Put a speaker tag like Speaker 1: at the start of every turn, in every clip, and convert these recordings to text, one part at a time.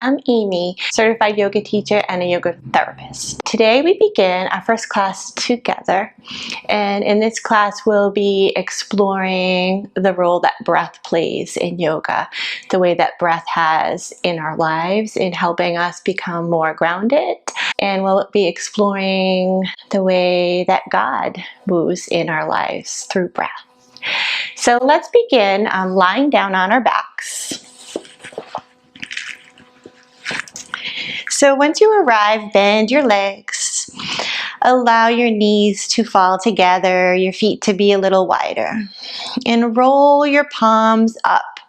Speaker 1: I'm Amy, certified yoga teacher and a yoga therapist. Today we begin our first class together, and in this class we'll be exploring the role that breath plays in yoga, the way that breath has in our lives in helping us become more grounded, and we'll be exploring the way that God moves in our lives through breath. So let's begin lying down on our backs. So once you arrive, bend your legs. Allow your knees to fall together, your feet to be a little wider. And roll your palms up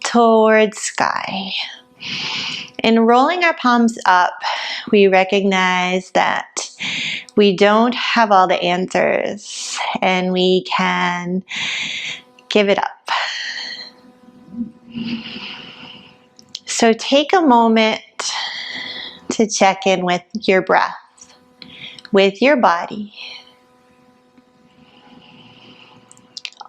Speaker 1: towards sky. In rolling our palms up, we recognize that we don't have all the answers and we can give it up. So take a moment to check in with your breath, with your body.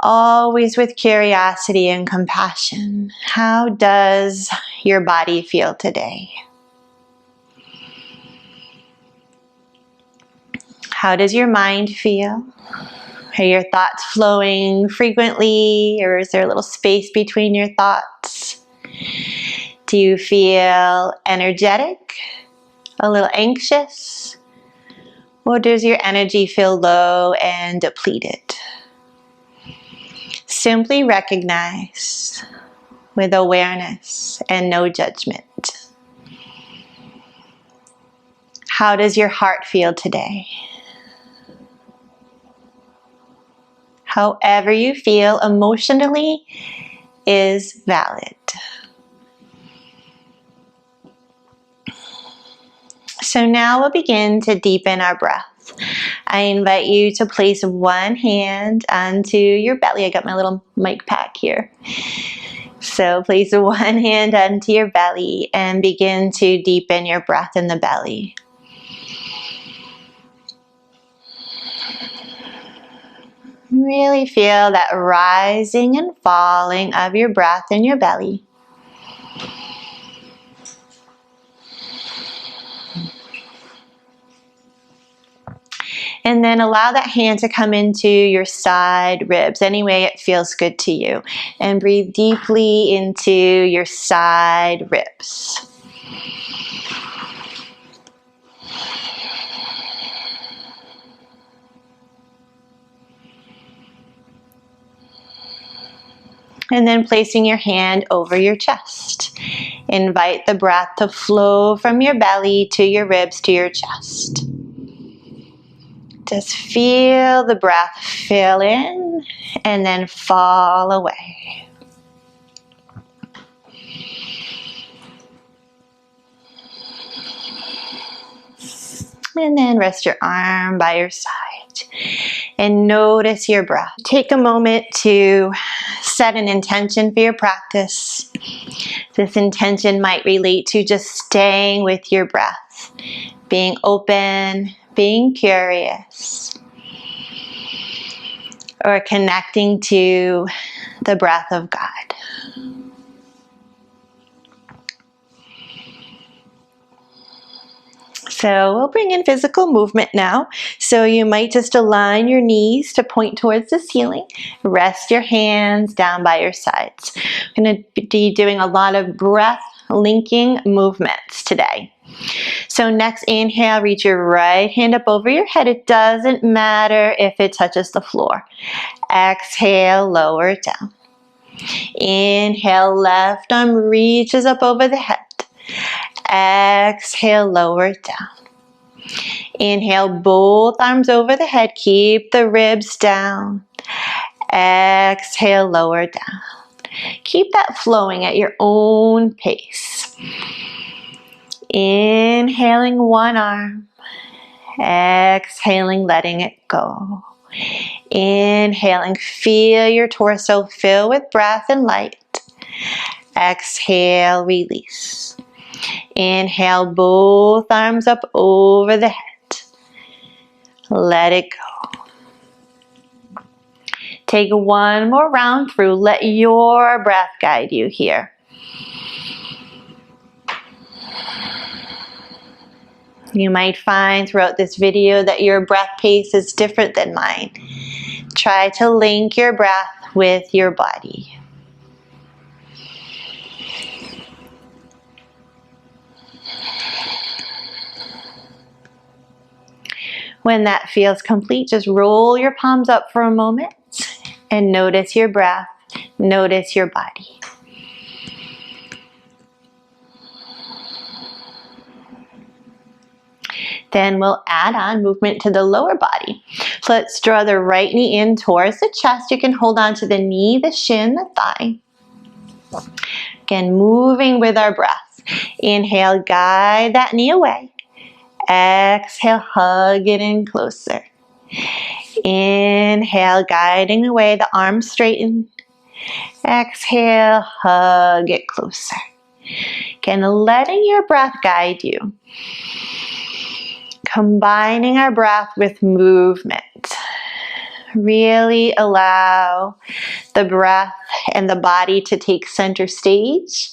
Speaker 1: Always with curiosity and compassion. How does your body feel today? How does your mind feel? Are your thoughts flowing frequently, or is there a little space between your thoughts? Do you feel energetic? A little anxious? Or does your energy feel low and depleted? Simply recognize with awareness and no judgment. How does your heart feel today? However you feel emotionally is valid. So now we'll begin to deepen our breath. I invite you to place one hand onto your belly. I got my little mic pack here. So place one hand onto your belly and begin to deepen your breath in the belly. Really feel that rising and falling of your breath in your belly. And then allow that hand to come into your side ribs, any way it feels good to you. And breathe deeply into your side ribs. And then placing your hand over your chest. Invite the breath to flow from your belly to your ribs to your chest. Just feel the breath fill in and then fall away. And then rest your arm by your side and notice your breath. Take a moment to set an intention for your practice. This intention might relate to just staying with your breath, being open, being curious, or connecting to the breath of God. So we'll bring in physical movement now. So you might just align your knees to point towards the ceiling. Rest your hands down by your sides. I'm going to be doing a lot of breath linking movements today. So next inhale, reach your right hand up over your head. It doesn't matter if it touches the floor. Exhale, lower it down. Inhale, left arm reaches up over the head. Exhale, lower it down. Inhale, both arms over the head. Keep the ribs down. Exhale, lower down. Keep that flowing at your own pace. Inhaling one arm. Exhaling, letting it go. Inhaling, feel your torso fill with breath and light. Exhale, release. Inhale, both arms up over the head. Let it go. Take one more round through. Let your breath guide you here. You might find throughout this video that your breath pace is different than mine. Try to link your breath with your body. When that feels complete, just roll your palms up for a moment and notice your breath, notice your body. Then we'll add on movement to the lower body. So let's draw the right knee in towards the chest. You can hold on to the knee, the shin, the thigh. Again, moving with our breath. Inhale, guide that knee away. Exhale, hug it in closer. Inhale, guiding away, the arms straighten. Exhale, hug it closer. Again, letting your breath guide you. Combining our breath with movement. Really allow the breath and the body to take center stage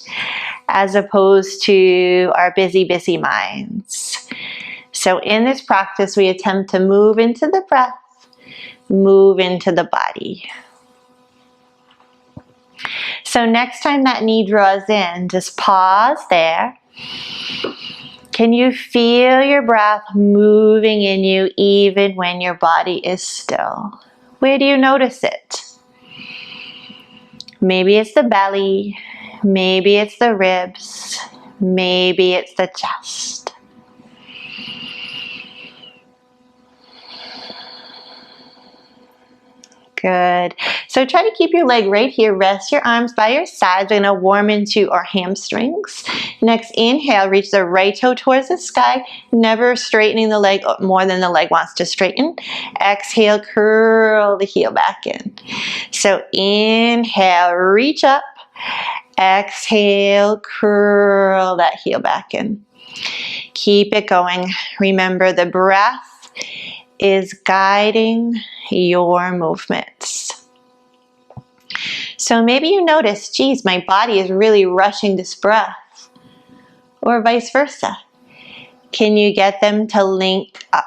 Speaker 1: as opposed to our busy, busy minds. So in this practice, we attempt to move into the breath, move into the body. So next time that knee draws in, just pause there. Can you feel your breath moving in you even when your body is still? Where do you notice it? Maybe it's the belly, maybe it's the ribs, maybe it's the chest. Good. So try to keep your leg right here. Rest your arms by your sides. We're going to warm into our hamstrings. Next, inhale, reach the right toe towards the sky, never straightening the leg more than the leg wants to straighten. Exhale, curl the heel back in. So inhale, reach up. Exhale, curl that heel back in. Keep it going. Remember, the breath is guiding your movements. So maybe you notice, geez, my body is really rushing this breath, or vice versa. Can you get them to link up?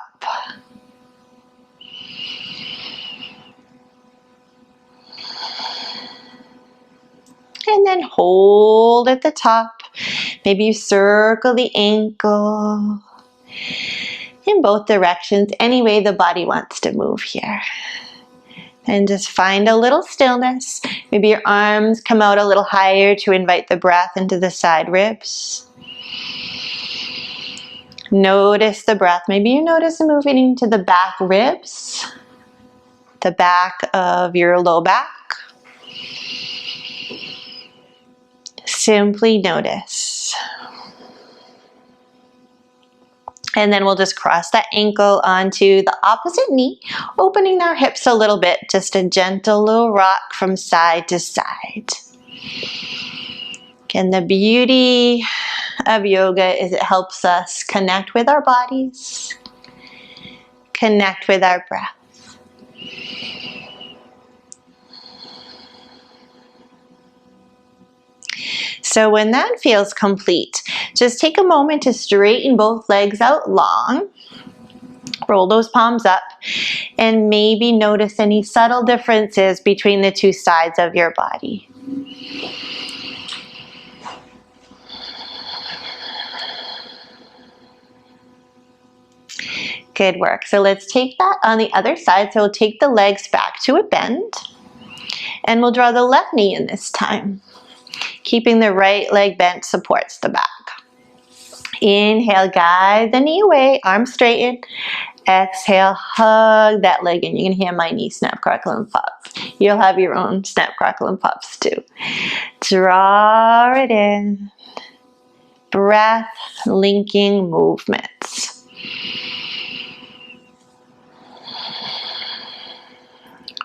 Speaker 1: And then hold at the top. Maybe you circle the ankle in both directions, any way the body wants to move here. And just find a little stillness. Maybe your arms come out a little higher to invite the breath into the side ribs. Notice the breath. Maybe you notice moving into the back ribs, the back of your low back. Simply notice. And then we'll just cross that ankle onto the opposite knee, opening our hips a little bit, just a gentle little rock from side to side. And the beauty of yoga is it helps us connect with our bodies, connect with our breath. So when that feels complete, just take a moment to straighten both legs out long. Roll those palms up and maybe notice any subtle differences between the two sides of your body. Good work. So let's take that on the other side. So we'll take the legs back to a bend and we'll draw the left knee in this time. Keeping the right leg bent supports the back. Inhale, guide the knee away, arms straighten. Exhale, hug that leg in. You can hear my knee snap, crackle, and pop. You'll have your own snap, crackle, and pops too. Draw it in. Breath linking movements.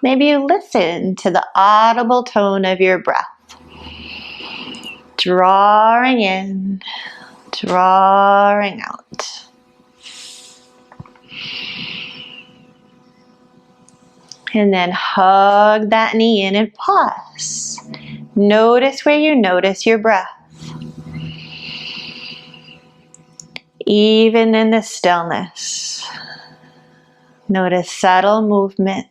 Speaker 1: Maybe you listen to the audible tone of your breath. Drawing in, drawing out. And then hug that knee in and pause. Notice where you notice your breath. Even in the stillness, notice subtle movement.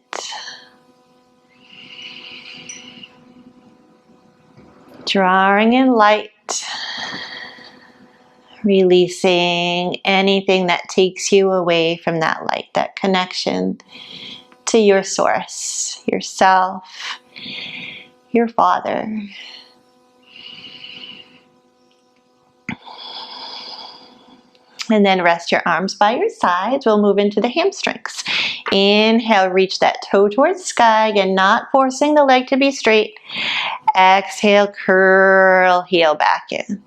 Speaker 1: Drawing in light, releasing anything that takes you away from that light, that connection to your source, yourself, your Father. And then rest your arms by your sides. We'll move into the hamstrings. Inhale, reach that toe towards sky. Again, not forcing the leg to be straight. Exhale, curl, heel back in.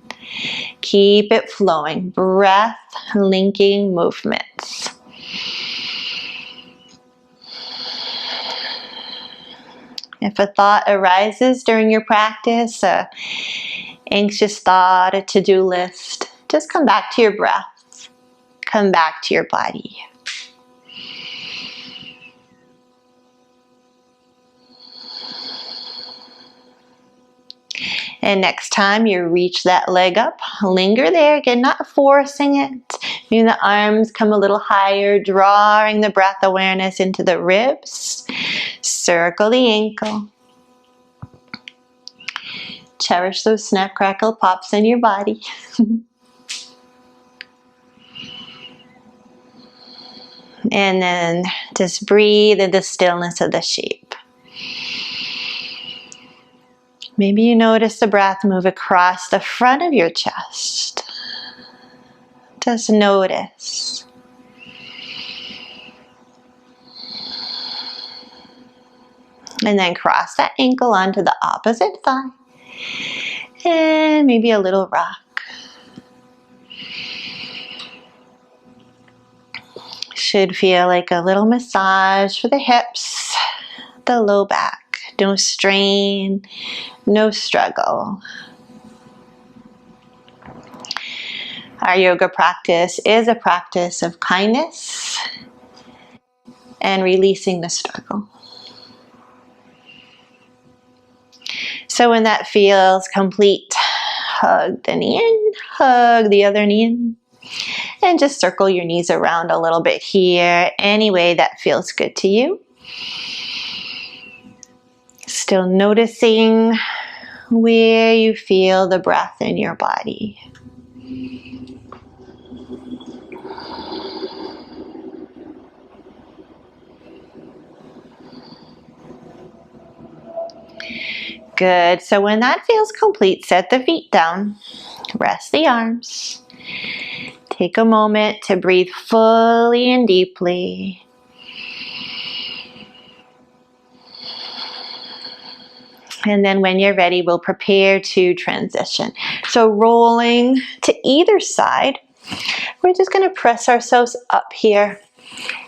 Speaker 1: Keep it flowing. Breath linking movements. If a thought arises during your practice, an anxious thought, a to-do list, just come back to your breath. Come back to your body. And next time you reach that leg up, linger there. Again, not forcing it. Maybe the arms come a little higher, drawing the breath awareness into the ribs. Circle the ankle. Cherish those snap, crackle, pops in your body. And then just breathe in the stillness of the shape. Maybe you notice the breath move across the front of your chest. Just notice. And then cross that ankle onto the opposite thigh. And maybe a little rock. Should feel like a little massage for the hips, the low back. No strain, no struggle. Our yoga practice is a practice of kindness and releasing the struggle. So when that feels complete, hug the knee in, hug the other knee in. And just circle your knees around a little bit here, any way that feels good to you. Still noticing where you feel the breath in your body. Good. So when that feels complete, set the feet down, rest the arms. Take a moment to breathe fully and deeply. And then when you're ready, we'll prepare to transition. So rolling to either side, we're just going to press ourselves up here.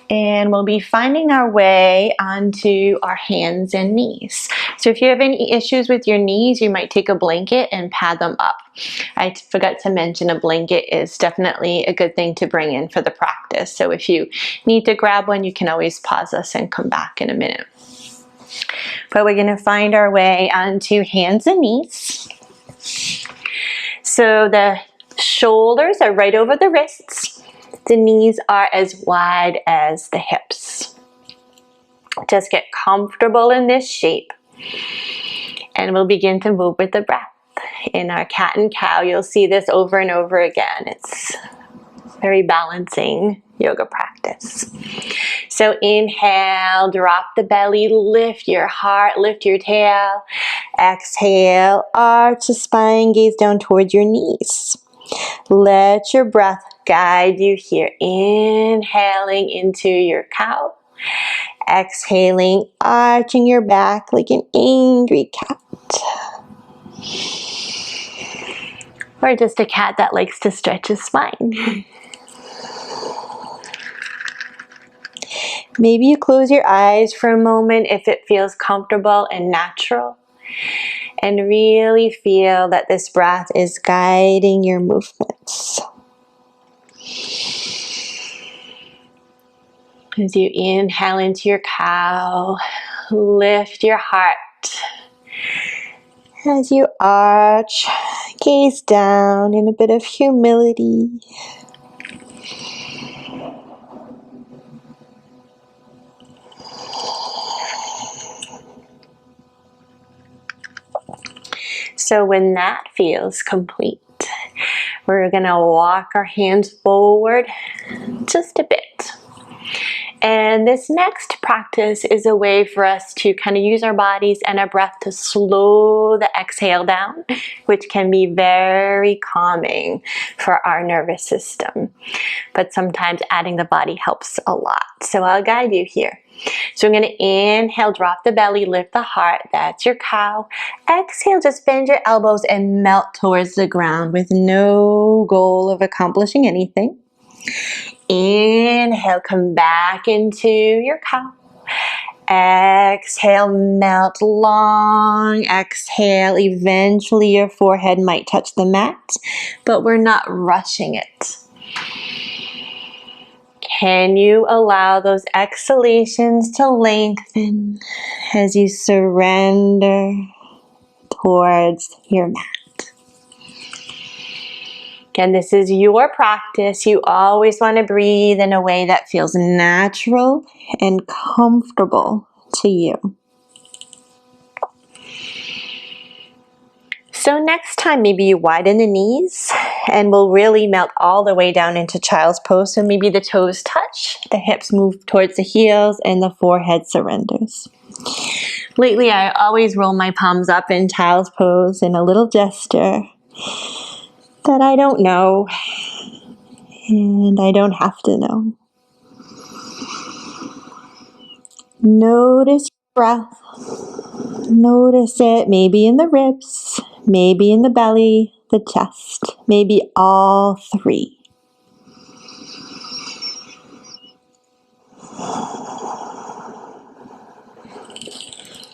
Speaker 1: And we'll be finding our way onto our hands and knees. So if you have any issues with your knees, you might take a blanket and pad them up. I forgot to mention a blanket is definitely a good thing to bring in for the practice. So if you need to grab one, you can always pause us and come back in a minute. But we're going to find our way onto hands and knees. So the shoulders are right over the wrists. The knees are as wide as the hips. Just get comfortable in this shape. And we'll begin to move with the breath. In our cat and cow, you'll see this over and over again. It's very balancing yoga practice. So inhale, drop the belly, lift your heart, lift your tail. Exhale, arch the spine, gaze down towards your knees. Let your breath guide you here. Inhaling into your cow. Exhaling, arching your back like an angry cat. Or just a cat that likes to stretch his spine. Maybe you close your eyes for a moment if it feels comfortable and natural. And really feel that this breath is guiding your movements. As you inhale into your cow, lift your heart. As you arch, gaze down in a bit of humility. So when that feels complete, we're gonna walk our hands forward just a bit. And this next practice is a way for us to kind of use our bodies and our breath to slow the exhale down, which can be very calming for our nervous system. But sometimes adding the body helps a lot. So I'll guide you here. So I'm going to inhale, drop the belly, lift the heart. That's your cow. Exhale, just bend your elbows and melt towards the ground with no goal of accomplishing anything. Inhale, come back into your cow. Exhale, melt long. Exhale, eventually your forehead might touch the mat, but we're not rushing it. Can you allow those exhalations to lengthen as you surrender towards your mat? Again, this is your practice. You always want to breathe in a way that feels natural and comfortable to you. So next time, maybe you widen the knees and we'll really melt all the way down into child's pose. So maybe the toes touch, the hips move towards the heels, and the forehead surrenders. Lately, I always roll my palms up in child's pose in a little gesture that I don't know, and I don't have to know. Notice your breath. Notice it maybe in the ribs, maybe in the belly, the chest, maybe all three.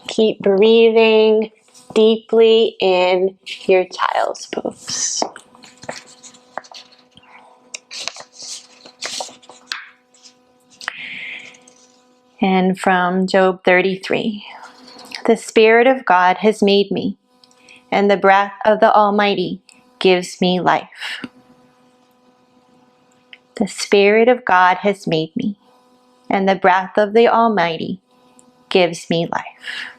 Speaker 1: Keep breathing deeply in your child's pose. And from Job 33, the Spirit of God has made me, and the breath of the Almighty gives me life. The Spirit of God has made me, and the breath of the Almighty gives me life.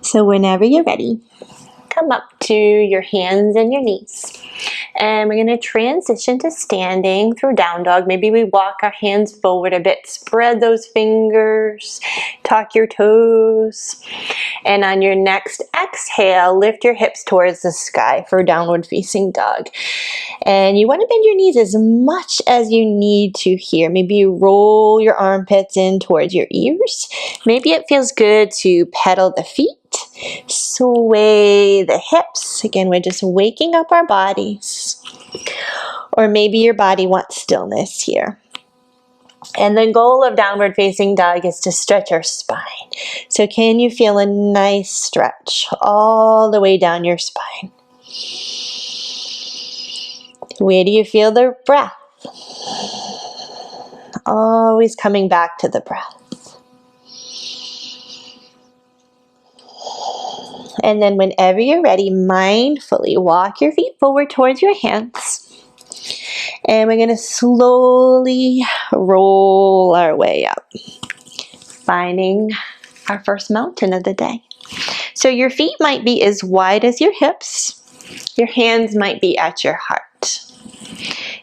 Speaker 1: So whenever you're ready, come up to your hands and your knees. And we're going to transition to standing through down dog. Maybe we walk our hands forward a bit. Spread those fingers. Tuck your toes. And on your next exhale, lift your hips towards the sky for downward facing dog. And you want to bend your knees as much as you need to here. Maybe you roll your armpits in towards your ears. Maybe it feels good to pedal the feet. Sway the hips. Again, we're just waking up our bodies. Or maybe your body wants stillness here. And the goal of downward facing dog is to stretch our spine. So can you feel a nice stretch all the way down your spine? Where do you feel the breath? Always coming back to the breath. And then whenever you're ready, mindfully walk your feet forward towards your hands. And we're going to slowly roll our way up, finding our first mountain of the day. So your feet might be as wide as your hips. Your hands might be at your heart.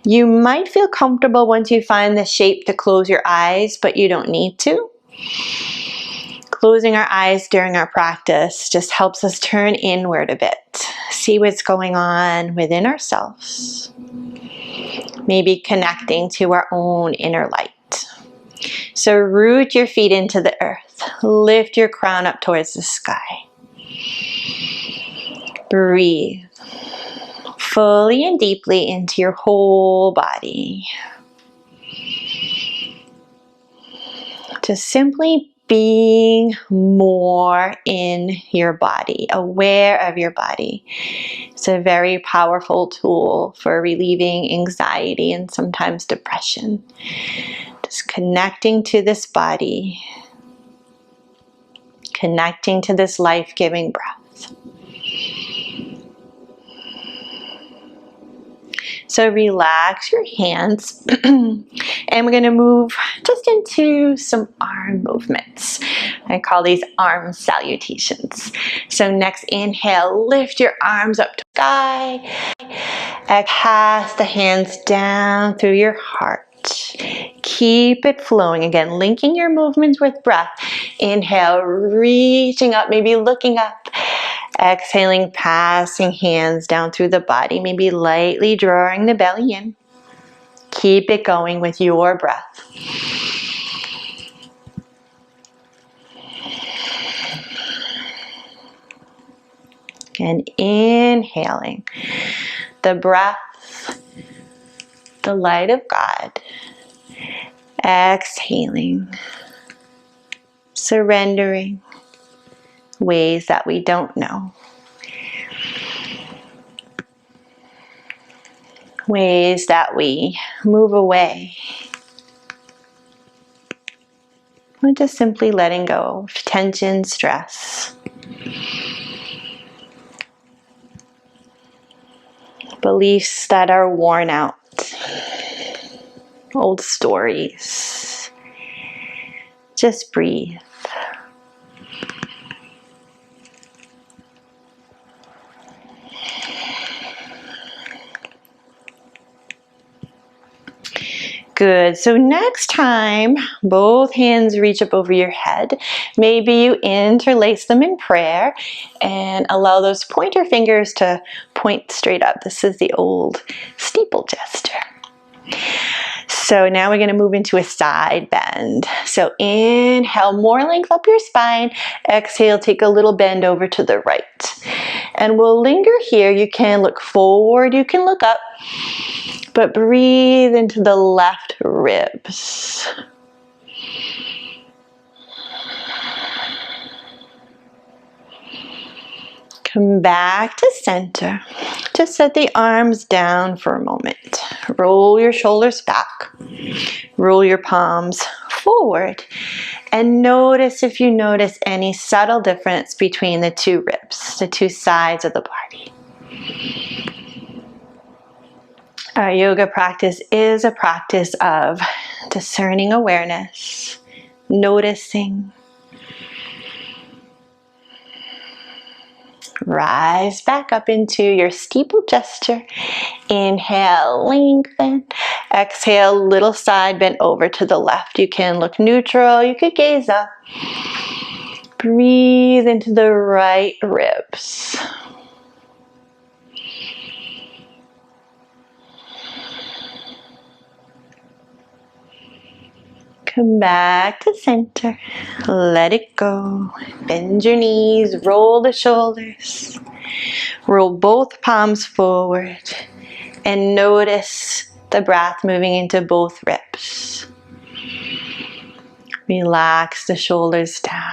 Speaker 1: You might feel comfortable once you find the shape to close your eyes, but you don't need to. Closing our eyes during our practice just helps us turn inward a bit, see what's going on within ourselves, maybe connecting to our own inner light. So root your feet into the earth, lift your crown up towards the sky. Breathe fully and deeply into your whole body. Just simply being more in your body, aware of your body. It's a very powerful tool for relieving anxiety and sometimes depression. Just connecting to this body, connecting to this life-giving breath. So relax your hands and we're going to move just into some arm movements. I call these arm salutations. So next inhale, lift your arms up to the sky. Pass the hands down through your heart. Keep it flowing. Again, linking your movements with breath. Inhale, reaching up, maybe looking up. Exhaling, passing hands down through the body, maybe lightly drawing the belly in. Keep it going with your breath. And inhaling the breath, the light of God. Exhaling, surrendering ways that we don't know. Ways that we move away. We're just simply letting go of tension, stress. Beliefs that are worn out. Old stories. Just breathe. Good. So next time, both hands reach up over your head. Maybe you interlace them in prayer and allow those pointer fingers to point straight up. This is the old steeple gesture. So now we're going to move into a side bend. So inhale, more length up your spine. Exhale, take a little bend over to the right. And we'll linger here. You can look forward, you can look up, but breathe into the left ribs. Come back to center. Just set the arms down for a moment. Roll your shoulders back. Roll your palms forward. And notice if you notice any subtle difference between the two ribs, the two sides of the body. Our yoga practice is a practice of discerning awareness, noticing. Rise back up into your steeple gesture. Inhale, lengthen. Exhale, little side bend over to the left. You can look neutral, you could gaze up. Breathe into the right ribs. Come back to center. Let it go. Bend your knees, roll the shoulders. Roll both palms forward. And notice the breath moving into both ribs. Relax the shoulders down.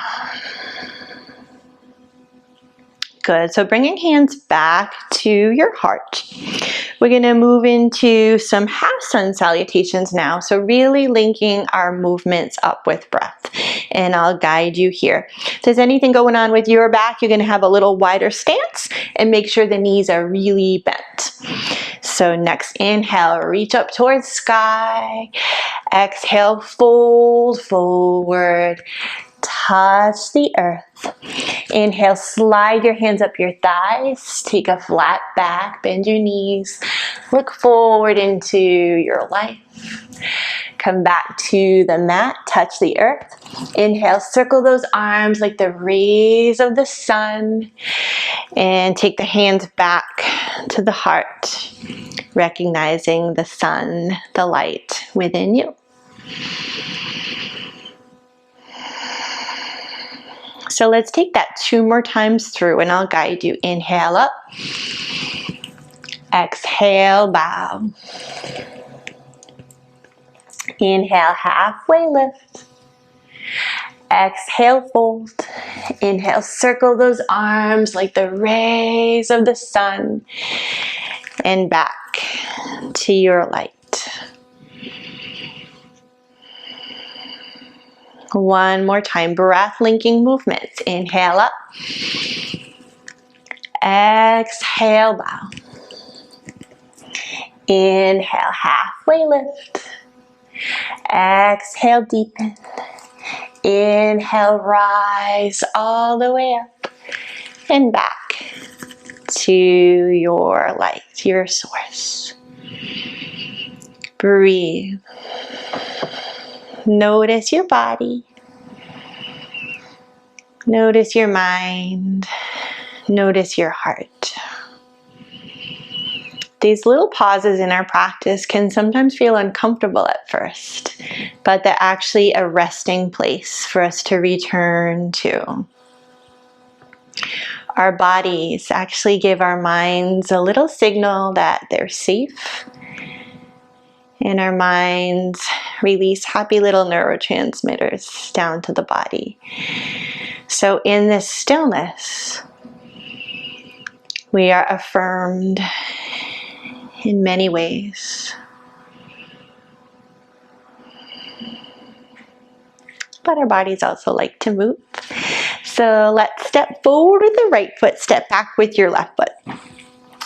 Speaker 1: Good. So bringing hands back to your heart. We're going to move into some half sun salutations now. So really linking our movements up with breath. And I'll guide you here. If there's anything going on with your back, you're going to have a little wider stance and make sure the knees are really bent. So next inhale, reach up towards sky. Exhale, fold forward. Touch the earth. Inhale, slide your hands up your thighs. Take a flat back, bend your knees. Look forward into your life. Come back to the mat, touch the earth. Inhale, circle those arms like the rays of the sun. And take the hands back to the heart, recognizing the sun, the light within you. So let's take that 2 more times through and I'll guide you. Inhale up. Exhale, bow. Inhale, halfway lift. Exhale, fold. Inhale, circle those arms like the rays of the sun. And back to your light. One more time, breath linking movements. Inhale up. Exhale, bow. Inhale, halfway lift. Exhale, deepen. Inhale, rise all the way up and back to your light, your source. Breathe. Notice your body. Notice your mind. Notice your heart. These little pauses in our practice can sometimes feel uncomfortable at first, but they're actually a resting place for us to return to. Our bodies actually give our minds a little signal that they're safe, and our minds release happy little neurotransmitters down to the body. So in this stillness, we are affirmed in many ways. But our bodies also like to move. So let's step forward with the right foot, step back with your left foot.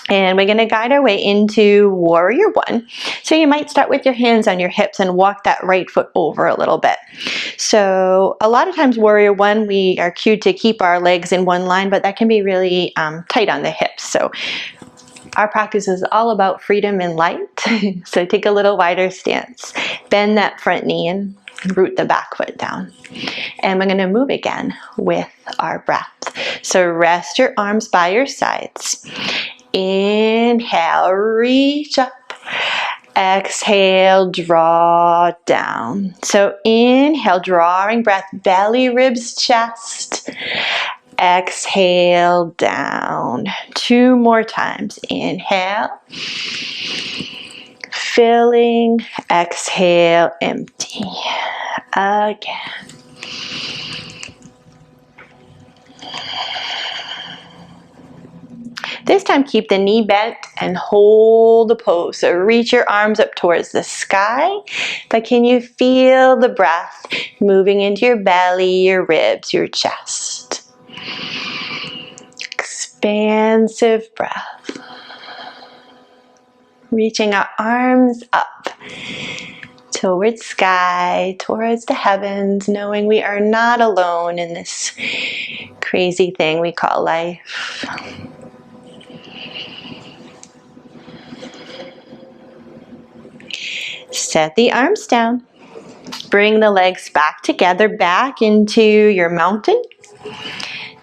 Speaker 1: And we're going to guide our way into Warrior One. So you might start with your hands on your hips and walk that right foot over a little bit. So a lot of times Warrior One, we are cued to keep our legs in one line, but that can be really tight on the hips. So our practice is all about freedom and light. So take a little wider stance. Bend that front knee and root the back foot down. And we're going to move again with our breath. So rest your arms by your sides. Inhale, reach up. Exhale, draw down. So inhale, drawing breath, belly, ribs, chest. Exhale, down. 2 more times. Inhale. Filling. Exhale, empty. Again. This time, keep the knee bent and hold the pose. So reach your arms up towards the sky. But can you feel the breath moving into your belly, your ribs, your chest? Expansive breath. Reaching our arms up towards sky, towards the heavens, knowing we are not alone in this crazy thing we call life. Set the arms down. Bring the legs back together, back into your mountain.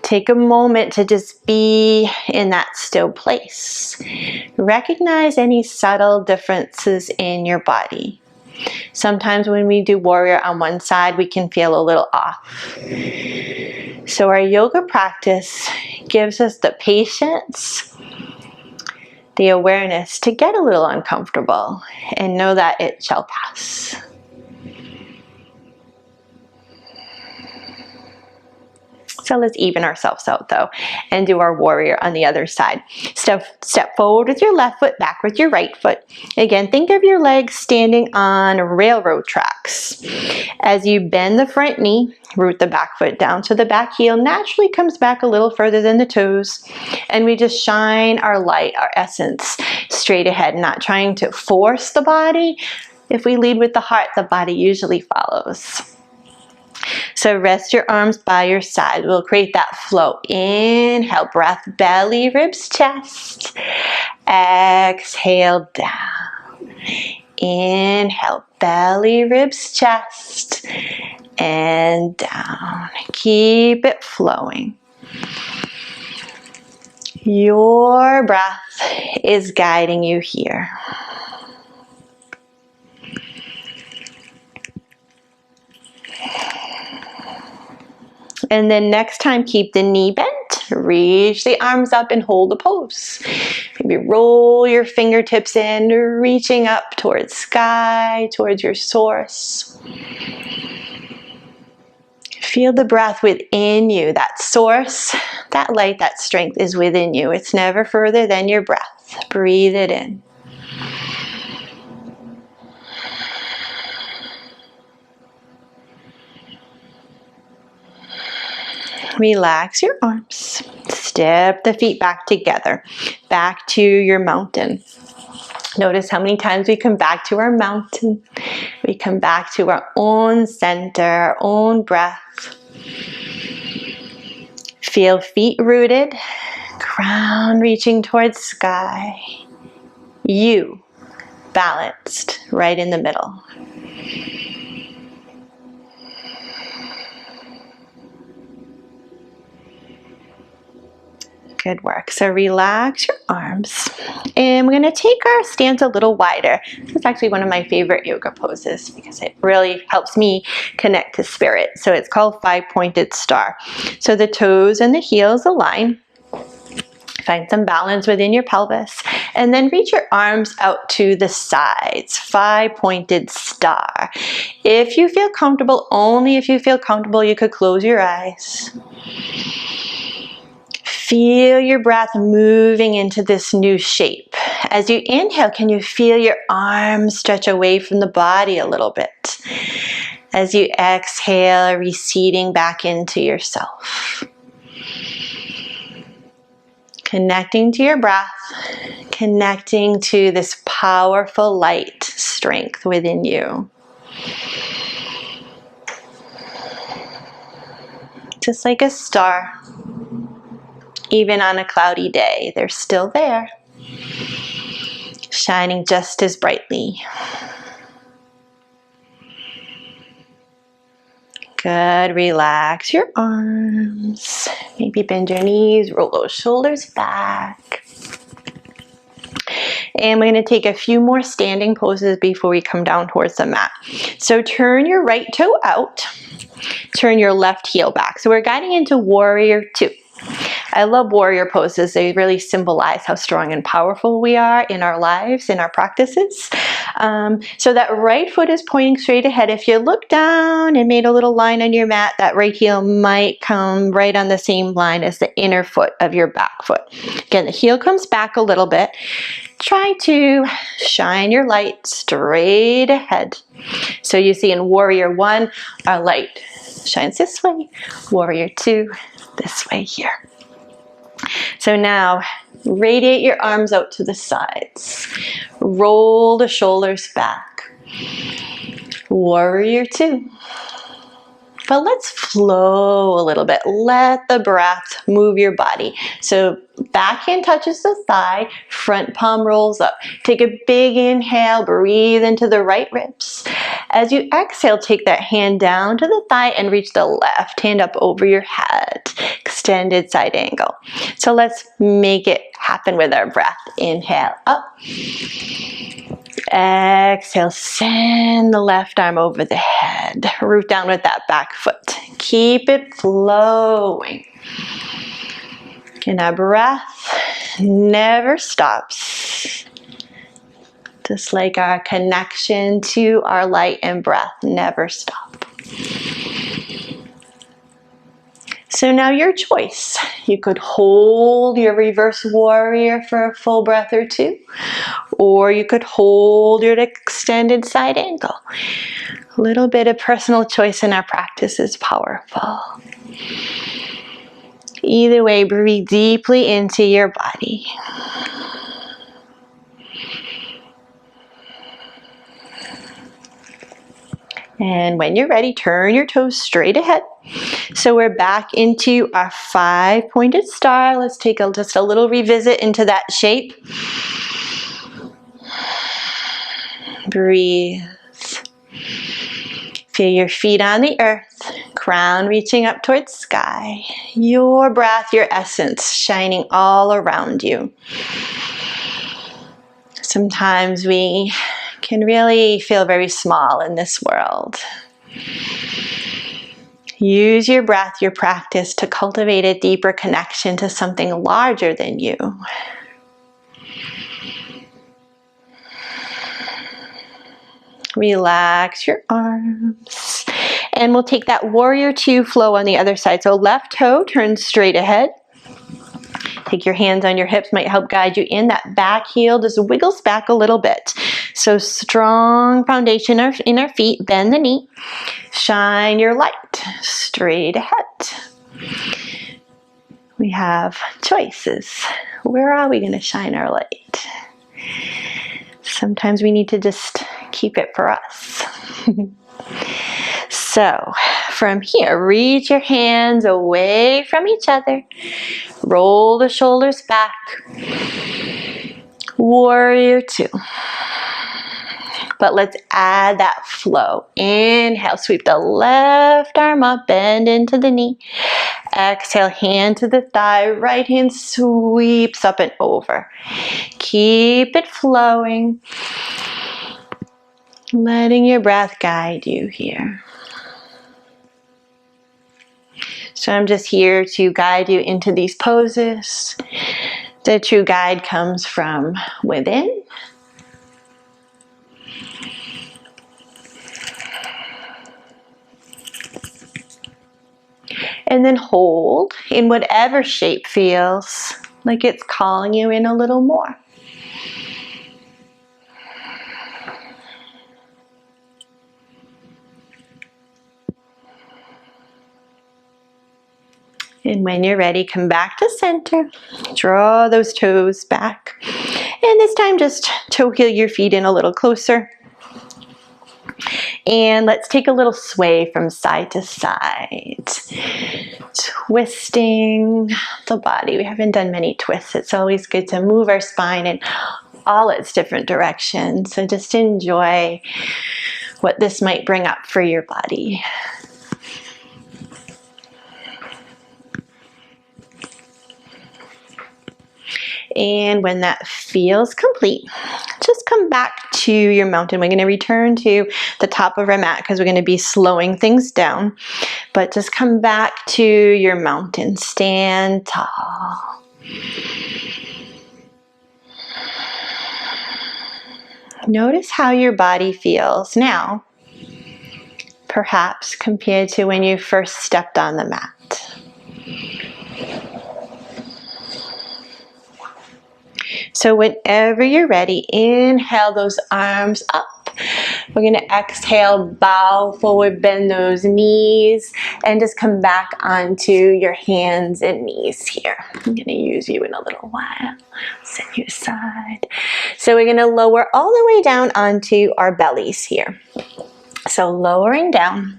Speaker 1: Take a moment to just be in that still place. Recognize any subtle differences in your body. Sometimes when we do warrior on one side, we can feel a little off. So our yoga practice gives us the patience, the awareness to get a little uncomfortable and know that it shall pass. So let's even ourselves out though and do our warrior on the other side. Step forward with your left foot, back with your right foot. Again, think of your legs standing on railroad tracks. As you bend the front knee, root the back foot down so the back heel naturally comes back a little further than the toes. And we just shine our light, our essence straight ahead, not trying to force the body. If we lead with the heart, the body usually follows. So rest your arms by your side. We'll create that flow. Inhale, breath, belly, ribs, chest. Exhale, down. Inhale, belly, ribs, chest. And down. Keep it flowing. Your breath is guiding you here. And then next time, keep the knee bent, reach the arms up and hold the pose. Maybe roll your fingertips in, reaching up towards sky, towards your source. Feel the breath within you, that source, that light, that strength is within you. It's never further than your breath. Breathe it in. Relax your arms. Step the feet back together, back to your mountain. Notice how many times we come back to our mountain. We come back to our own center, our own breath. Feel feet rooted, crown reaching towards sky. You balanced right in the middle. Good work. So relax your arms. And we're going to take our stance a little wider. This is actually one of my favorite yoga poses because it really helps me connect to spirit. So it's called five-pointed star. So the toes and the heels align. Find some balance within your pelvis. And then reach your arms out to the sides. Five-pointed star. If you feel comfortable, only if you feel comfortable, you could close your eyes. Feel your breath moving into this new shape. As you inhale, can you feel your arms stretch away from the body a little bit? As you exhale, receding back into yourself. Connecting to your breath, connecting to this powerful light strength within you. Just like a star. Even on a cloudy day, they're still there, shining just as brightly. Good, relax your arms. Maybe bend your knees, roll those shoulders back. And we're going to take a few more standing poses before we come down towards the mat. So turn your right toe out, turn your left heel back. So we're guiding into warrior two. I love warrior poses. They really symbolize how strong and powerful we are in our lives, in our practices. So that right foot is pointing straight ahead. If you look down and made a little line on your mat, that right heel might come right on the same line as the inner foot of your back foot. Again, the heel comes back a little bit. Try to shine your light straight ahead. So you see in warrior one, our light shines this way. Warrior two, this way here. So now, radiate your arms out to the sides. Roll the shoulders back. Warrior two. But let's flow a little bit. Let the breath move your body. So back hand touches the thigh, front palm rolls up. Take a big inhale, breathe into the right ribs. As you exhale, take that hand down to the thigh and reach the left hand up over your head. Extended side angle. So let's make it happen with our breath. Inhale up. Exhale, send the left arm over the head. Root down with that back foot. Keep it flowing. And our breath never stops. Just like our connection to our light and breath never stop. So now your choice. You could hold your reverse warrior for a full breath or two, or you could hold your extended side angle. A little bit of personal choice in our practice is powerful. Either way, breathe deeply into your body. And when you're ready, turn your toes straight ahead. So we're back into our five-pointed star. Let's take just a little revisit into that shape. Breathe. Feel your feet on the earth, crown reaching up towards sky. Your breath, your essence shining all around you. Sometimes we can really feel very small in this world. Use your breath, your practice to cultivate a deeper connection to something larger than you. Relax your arms. And we'll take that warrior two flow on the other side. So left toe turns straight ahead. Take your hands on your hips, might help guide you in. That back heel just wiggles back a little bit. So strong foundation in our feet, bend the knee. Shine your light straight ahead. We have choices. Where are we going to shine our light? Sometimes we need to just keep it for us. So from here, reach your hands away from each other. Roll the shoulders back. Warrior two. But let's add that flow. Inhale, sweep the left arm up, bend into the knee. Exhale, hand to the thigh, right hand sweeps up and over. Keep it flowing. Letting your breath guide you here. So I'm just here to guide you into these poses. The true guide comes from within. And then hold in whatever shape feels like it's calling you in a little more. And when you're ready, come back to center. Draw those toes back. And this time just toe heel your feet in a little closer. And let's take a little sway from side to side. Twisting the body. We haven't done many twists. It's always good to move our spine in all its different directions. So just enjoy what this might bring up for your body. And when that feels complete, just come back to your mountain. We're going to return to the top of our mat because we're going to be slowing things down. But just come back to your mountain. Stand tall. Notice how your body feels now, perhaps compared to when you first stepped on the mat. So whenever you're ready, inhale those arms up. We're going to exhale, bow forward, bend those knees, and just come back onto your hands and knees here. I'm going to use you in a little while. Set you aside. So we're going to lower all the way down onto our bellies here. So lowering down,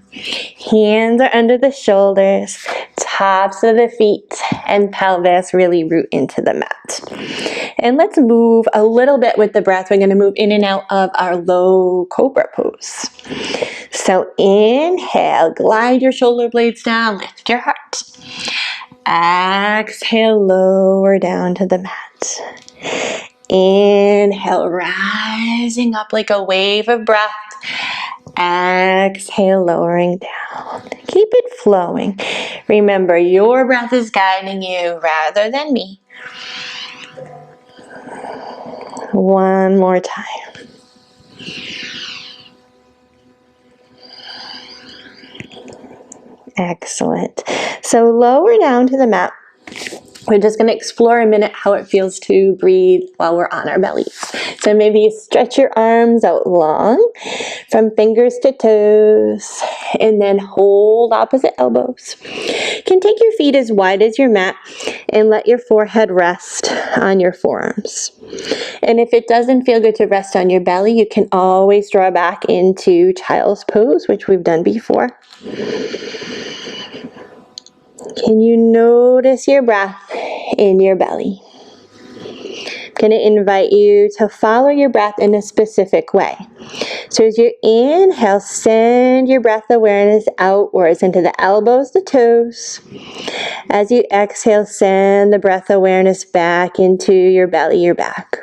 Speaker 1: hands are under the shoulders, tops of the feet and pelvis really root into the mat. And let's move a little bit with the breath. We're going to move in and out of our low Cobra Pose. So inhale, glide your shoulder blades down, lift your heart. Exhale, lower down to the mat. Inhale, rising up like a wave of breath. Exhale, lowering down. Keep it flowing. Remember, your breath is guiding you rather than me. One more time. Excellent. So lower down to the mat. We're just going to explore a minute how it feels to breathe while we're on our bellies. So maybe you stretch your arms out long from fingers to toes and then hold opposite elbows. You can take your feet as wide as your mat and let your forehead rest on your forearms. And if it doesn't feel good to rest on your belly, you can always draw back into Child's Pose, which we've done before. Can you notice your breath in your belly? I'm going to invite you to follow your breath in a specific way. So as you inhale, send your breath awareness outwards into the elbows, the toes. As you exhale, send the breath awareness back into your belly, your back.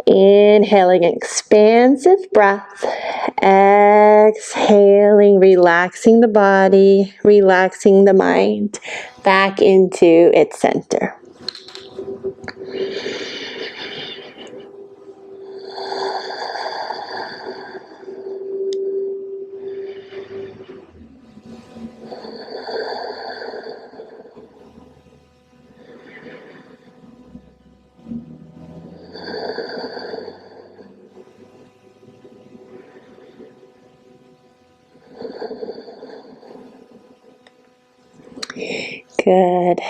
Speaker 1: Inhaling expansive breath. Exhaling, relaxing the body, relaxing the mind back into its center. Good.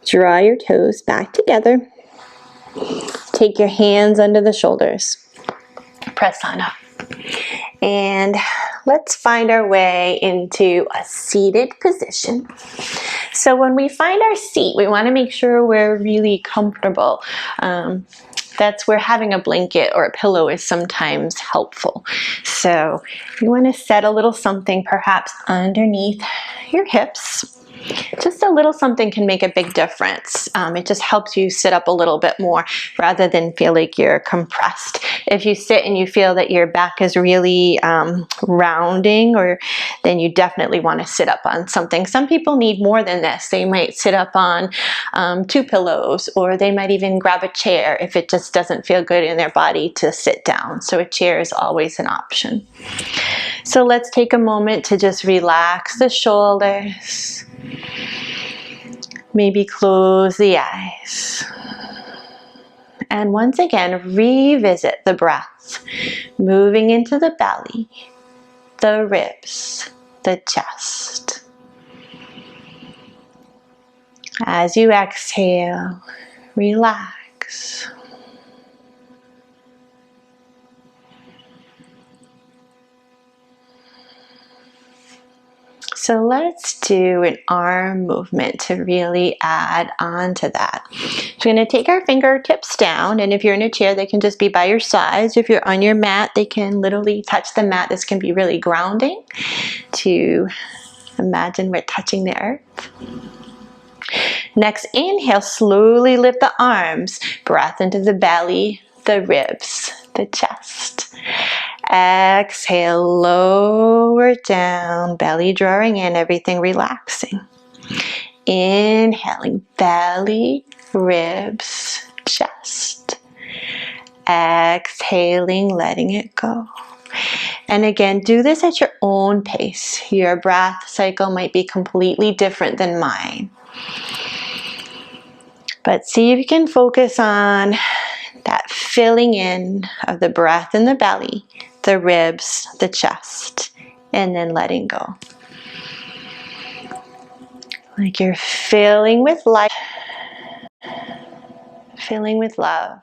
Speaker 1: Draw your toes back together. take your hands under the shoulders. Press on up. And let's find our way into a seated position. So when we find our seat, we want to make sure we're really comfortable. That's where having a blanket or a pillow is sometimes helpful. So you want to set a little something perhaps underneath your hips. Just a little something can make a big difference. It just helps you sit up a little bit more rather than feel like you're compressed. If you sit and you feel that your back is really rounding, then you definitely want to sit up on something. Some people need more than this. They might sit up on 2 pillows, or they might even grab a chair if it just doesn't feel good in their body to sit down. So a chair is always an option. So let's take a moment to just relax the shoulders. Maybe close the eyes. And once again, revisit the breath, moving into the belly, the ribs, the chest. As you exhale, relax. So let's do an arm movement to really add on to that. So we're going to take our fingertips down, and if you're in a chair, they can just be by your sides. If you're on your mat, they can literally touch the mat. This can be really grounding to imagine we're touching the earth. Next, inhale, slowly lift the arms, breath into the belly, the ribs, the chest. Exhale, lower down, belly drawing in, everything relaxing. Inhaling, belly, ribs, chest. Exhaling, letting it go. And again, do this at your own pace. Your breath cycle might be completely different than mine. But see if you can focus on that filling in of the breath in the belly, the ribs, the chest, and then letting go. Like you're filling with life, filling with love,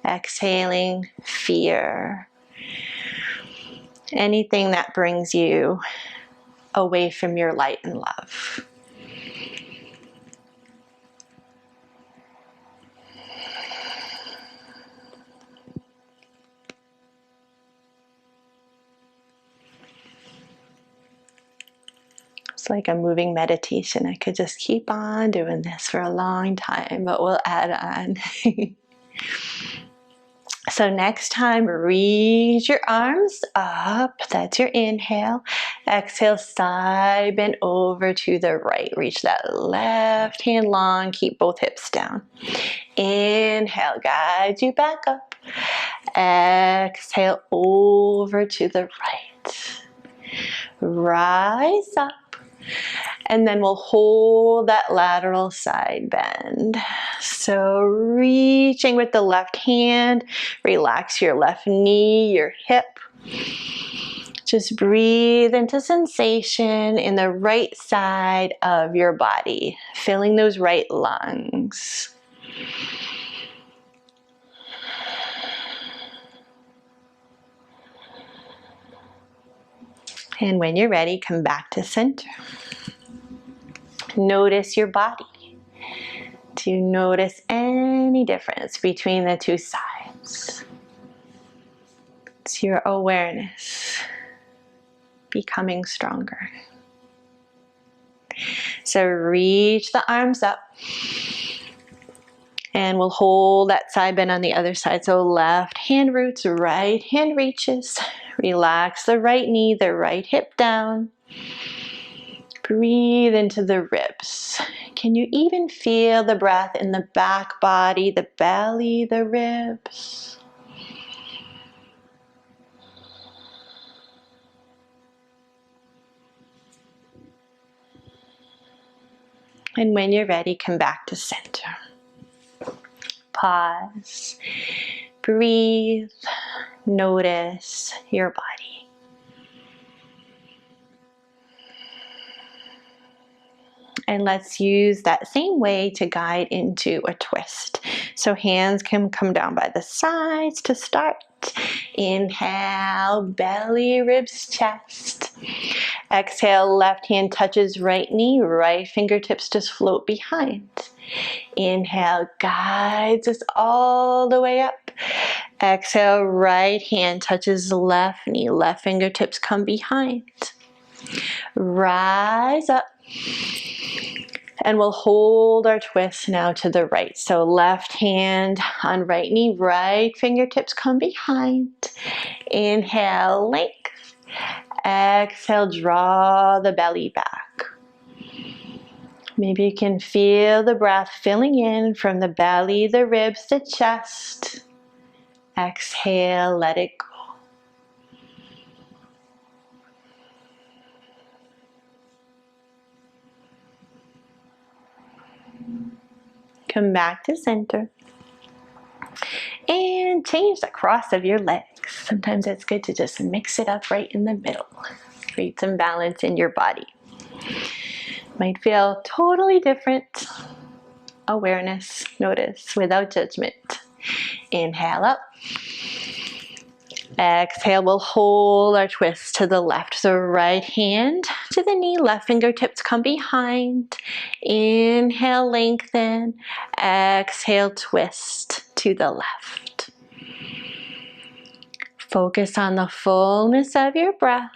Speaker 1: exhaling fear, anything that brings you away from your light and love. It's like a moving meditation. I could just keep on doing this for a long time, but we'll add on. So next time, reach your arms up. That's your inhale. Exhale, side bend over to the right. Reach that left hand long. Keep both hips down. Inhale, guide you back up. Exhale, over to the right. Rise up. And then we'll hold that lateral side bend. So reaching with the left hand, relax your left knee, your hip. Just breathe into sensation in the right side of your body, filling those right lungs. And when you're ready, come back to center. Notice your body. Do you notice any difference between the two sides? It's your awareness becoming stronger. So reach the arms up. And we'll hold that side bend on the other side. So left hand roots, right hand reaches. Relax the right knee, the right hip down. Breathe into the ribs. Can you even feel the breath in the back body, the belly, the ribs? And when you're ready, come back to center. Pause. Breathe. Notice your body. And let's use that same way to guide into a twist. So hands can come down by the sides to start. Inhale, belly, ribs, chest. Exhale, left hand touches right knee, right fingertips just float behind. Inhale, guides us all the way up. Exhale, right hand touches left knee, left fingertips come behind. Rise up. And we'll hold our twist now to the right. So left hand on right knee, right fingertips come behind. Inhale, length. Exhale, draw the belly back. Maybe you can feel the breath filling in from the belly, the ribs, the chest. Exhale, let it go. Come back to center. And change the cross of your legs. Sometimes it's good to just mix it up right in the middle. Create some balance in your body. Might feel totally different. Awareness, notice, without judgment. Inhale up. Exhale, we'll hold our twist to the left. So right hand to the knee, left fingertips come behind. Inhale, lengthen. Exhale, twist to the left. Focus on the fullness of your breath.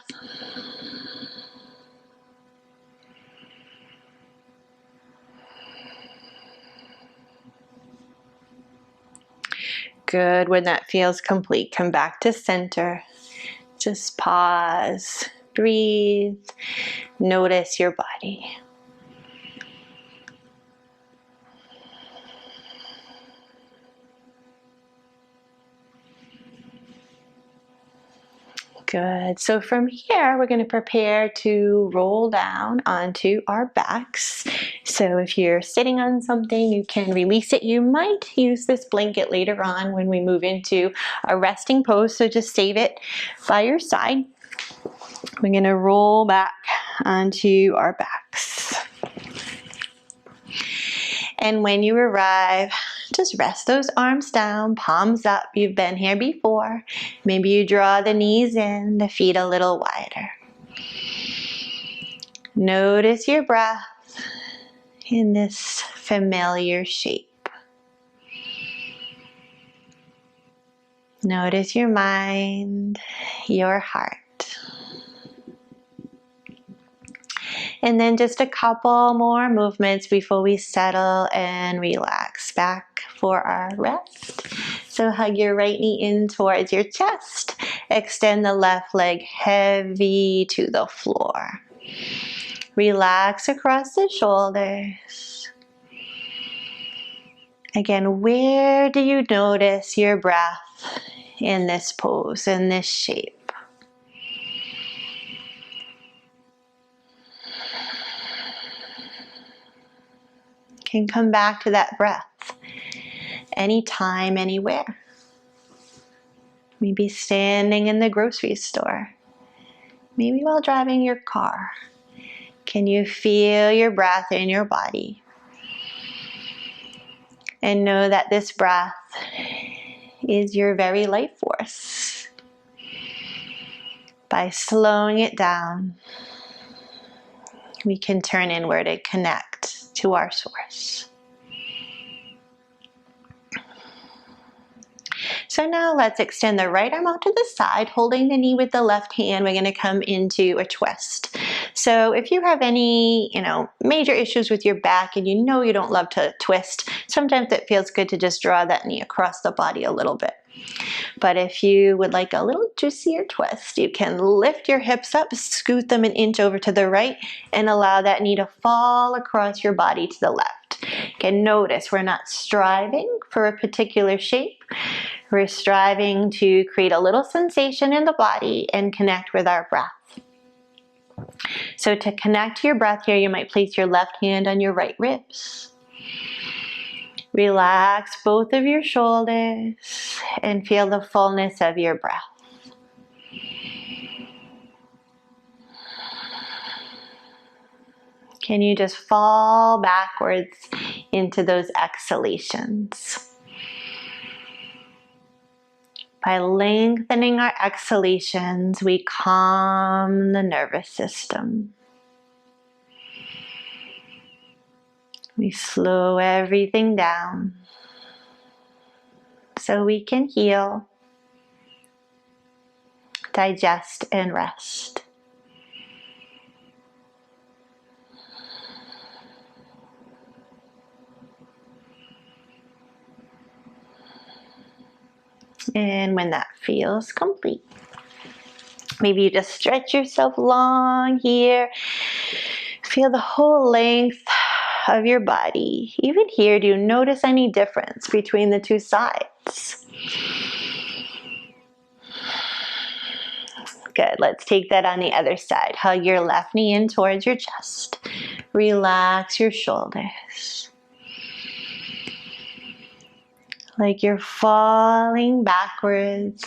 Speaker 1: Good. When that feels complete, come back to center. Just pause, breathe, notice your body. Good. So from here, we're going to prepare to roll down onto our backs. So if you're sitting on something, you can release it. You might use this blanket later on when we move into a resting pose. So just save it by your side. We're going to roll back onto our backs. And when you arrive, just rest those arms down, palms up. You've been here before. Maybe you draw the knees in, the feet a little wider. Notice your breath in this familiar shape. Notice your mind, your heart. And then just a couple more movements before we settle and relax back for our rest. So hug your right knee in towards your chest. Extend the left leg heavy to the floor. Relax across the shoulders. Again, where do you notice your breath in this pose, in this shape? Can come back to that breath anytime, anywhere. Maybe standing in the grocery store. Maybe while driving your car. Can you feel your breath in your body? And know that this breath is your very life force. By slowing it down, we can turn inward and connect to our source. So now let's extend the right arm out to the side, holding the knee with the left hand. We're going to come into a twist. So if you have any, major issues with your back and you don't love to twist, sometimes it feels good to just draw that knee across the body a little bit. But if you would like a little juicier twist, you can lift your hips up, scoot them an inch over to the right, and allow that knee to fall across your body to the left. Again, notice we're not striving for a particular shape. We're striving to create a little sensation in the body and connect with our breath. So to connect to your breath here, you might place your left hand on your right ribs. Relax both of your shoulders and feel the fullness of your breath. Can you just fall backwards into those exhalations? By lengthening our exhalations, we calm the nervous system. We slow everything down so we can heal, digest, and rest. And when that feels complete, maybe you just stretch yourself long here. Feel the whole length of your body. Even here, do you notice any difference between the two sides? Good. Let's take that on the other side. Hug your left knee in towards your chest. Relax your shoulders. Like you're falling backwards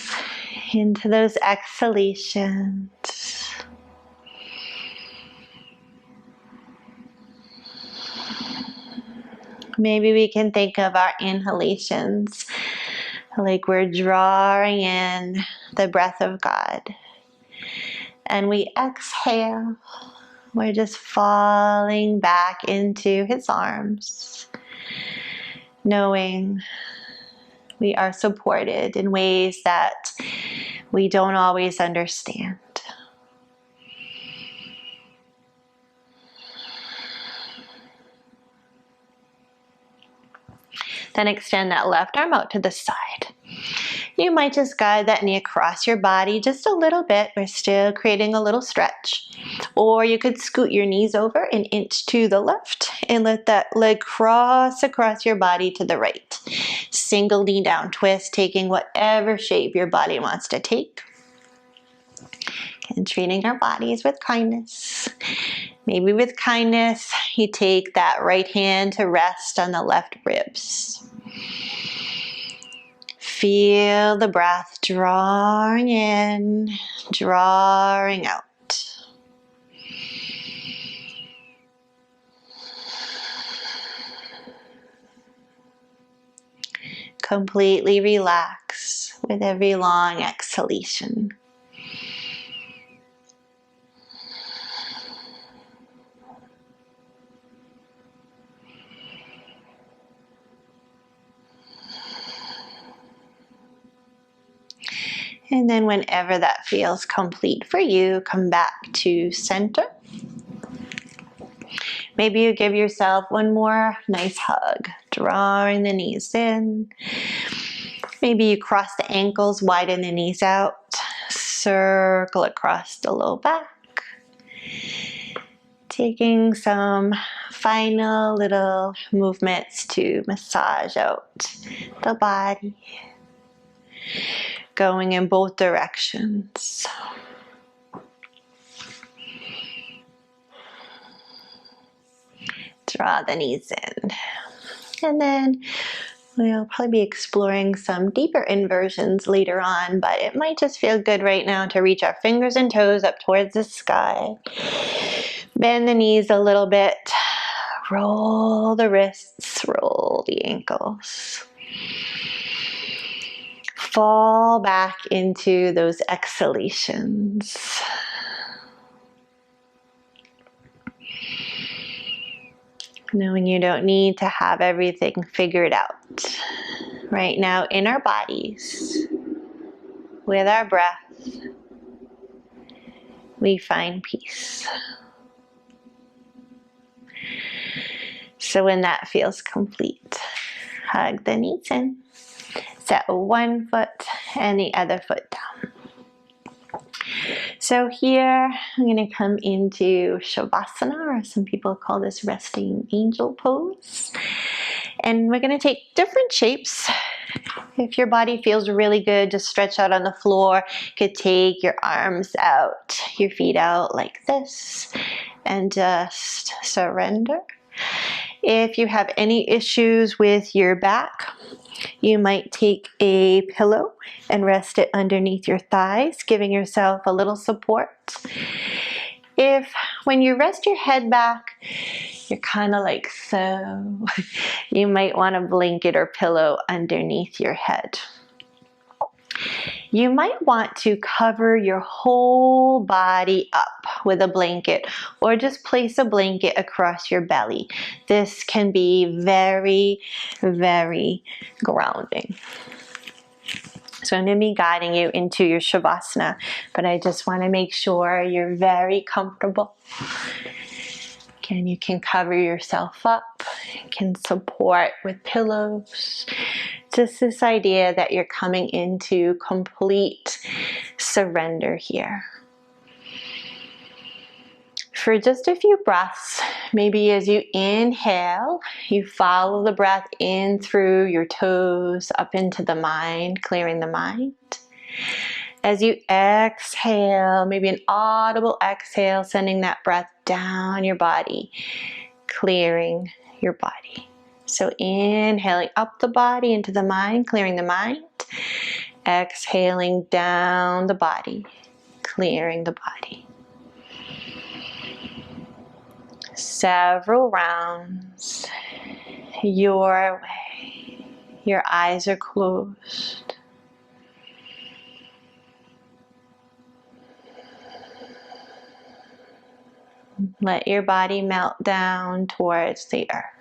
Speaker 1: into those exhalations. Maybe we can think of our inhalations like we're drawing in the breath of God. And we exhale. We're just falling back into His arms, knowing we are supported in ways that we don't always understand. Then extend that left arm out to the side. You might just guide that knee across your body just a little bit. We're still creating a little stretch. Or you could scoot your knees over an inch to the left and let that leg cross across your body to the right. Single knee down twist, taking whatever shape your body wants to take. And treating our bodies with kindness. Maybe with kindness, you take that right hand to rest on the left ribs. Feel the breath drawing in, drawing out. Completely relax with every long exhalation. And then whenever that feels complete for you, come back to center. Maybe you give yourself one more nice hug, drawing the knees in. Maybe you cross the ankles, widen the knees out, circle across the low back. Taking some final little movements to massage out the body. Going in both directions. Draw the knees in. And then we'll probably be exploring some deeper inversions later on, but it might just feel good right now to reach our fingers and toes up towards the sky. Bend the knees a little bit. Roll the wrists, roll the ankles. Fall back into those exhalations. Knowing you don't need to have everything figured out. Right now in our bodies, with our breath, we find peace. So when that feels complete, hug the knees in. Set one foot and the other foot down. So here I'm going to come into Shavasana, or some people call this resting angel pose. And we're going to take different shapes. If your body feels really good, just stretch out on the floor. You could take your arms out, your feet out like this, and just surrender. If you have any issues with your back, you might take a pillow and rest it underneath your thighs, giving yourself a little support. If when you rest your head back, you're kind of like so, you might want a blanket or pillow underneath your head. You might want to cover your whole body up with a blanket, or just place a blanket across your belly. This can be very, very grounding. So I'm going to be guiding you into your Shavasana, but I just want to make sure you're very comfortable. Again, you can cover yourself up, you can support with pillows. Just this idea that you're coming into complete surrender here. For just a few breaths, maybe as you inhale, you follow the breath in through your toes, up into the mind, clearing the mind. As you exhale, maybe an audible exhale, sending that breath down your body, clearing your body. So inhaling up the body into the mind, clearing the mind. Exhaling down the body, clearing the body. Several rounds your way. Your eyes are closed. Let your body melt down towards the earth.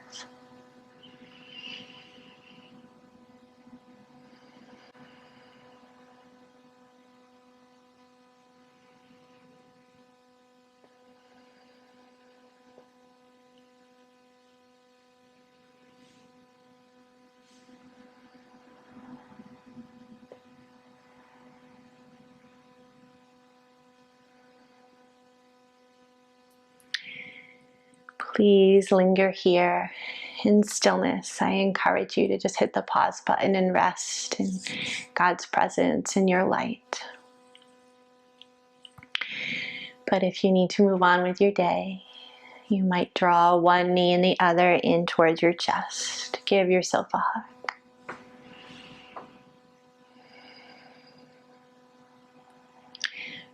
Speaker 1: Please linger here in stillness. I encourage you to just hit the pause button and rest in God's presence and your light. But if you need to move on with your day, you might draw one knee and the other in towards your chest. Give yourself a hug.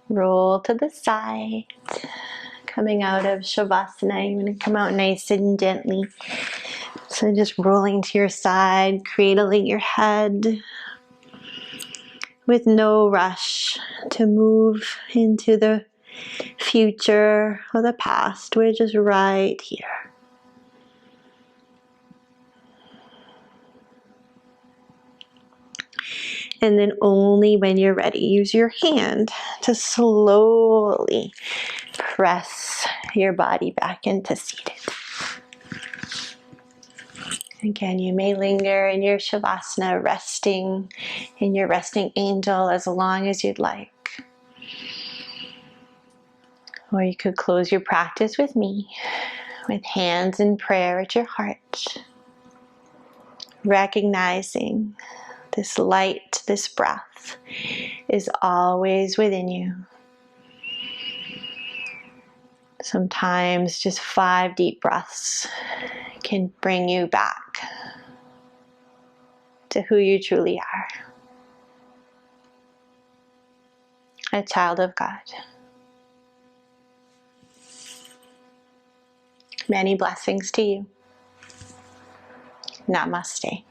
Speaker 1: Roll to the side. Coming out of Shavasana, you're going to come out nice and gently. So just rolling to your side, cradling your head with no rush to move into the future or the past. We're just right here. And then only when you're ready, use your hand to slowly press your body back into seated. Again, you may linger in your Shavasana, resting in your resting angel as long as you'd like. Or you could close your practice with me, with hands in prayer at your heart, recognizing this light, this breath is always within you. Sometimes just 5 deep breaths can bring you back to who you truly are. A child of God. Many blessings to you. Namaste.